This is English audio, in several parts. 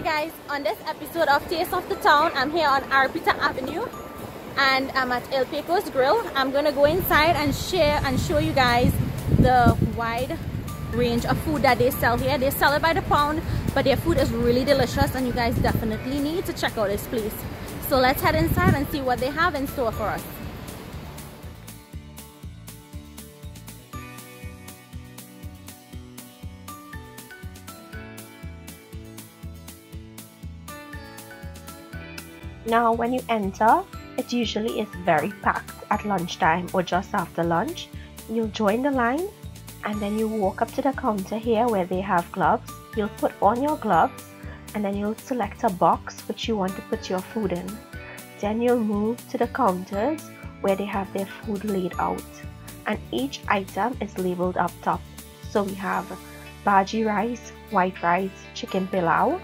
guys, on this episode of Taste of the Town, I'm here on Ariapita Avenue and I'm at El Pecos Grill. I'm gonna go inside and share and show you guys the wide range of food that they sell here. They sell it by the pound, but their food is really delicious and you guys definitely need to check out this place. So let's head inside and see what they have in store for us. Now when you enter, it usually is very packed at lunchtime or just after lunch. You'll join the line and then you walk up to the counter here where they have gloves. You'll put on your gloves and then you'll select a box which you want to put your food in. Then you'll move to the counters where they have their food laid out and each item is labeled up top. So we have bhaji rice, white rice, chicken pilau.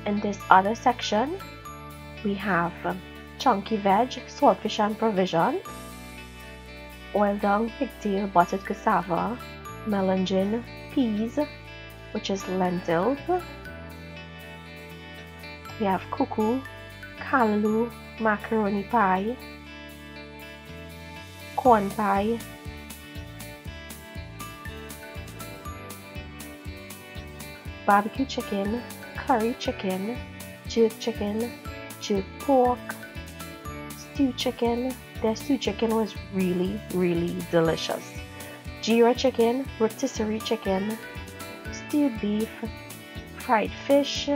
In this other section, we have chunky veg, saltfish and provision, oil dung, pigtail, buttered cassava, melangin, peas, which is lentils. We have kuku, callaloo, macaroni pie, corn pie, barbecue chicken, curry chicken, jerk pork, stew chicken. Their stew chicken was really delicious. Jeera chicken, rotisserie chicken, stewed beef, fried fish,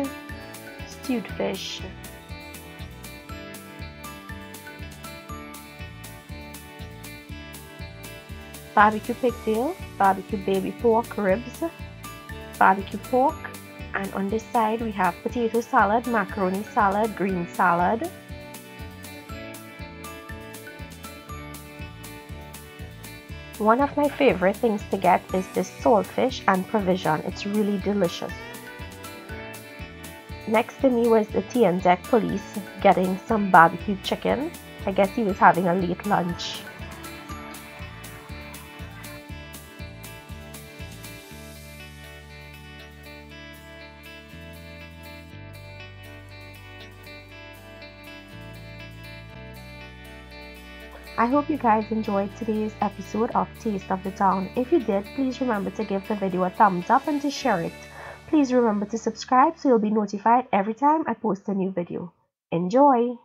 stewed fish, barbecue pigtail, barbecue baby pork ribs, barbecue pork. And on this side we have potato salad, macaroni salad, green salad. One of my favorite things to get is this saltfish and provision. It's really delicious. Next to me was the TN police getting some barbecue chicken. I guess he was having a late lunch. I hope you guys enjoyed today's episode of Taste of the Town. If you did, please remember to give the video a thumbs up and to share it. Please remember to subscribe so you'll be notified every time I post a new video. Enjoy!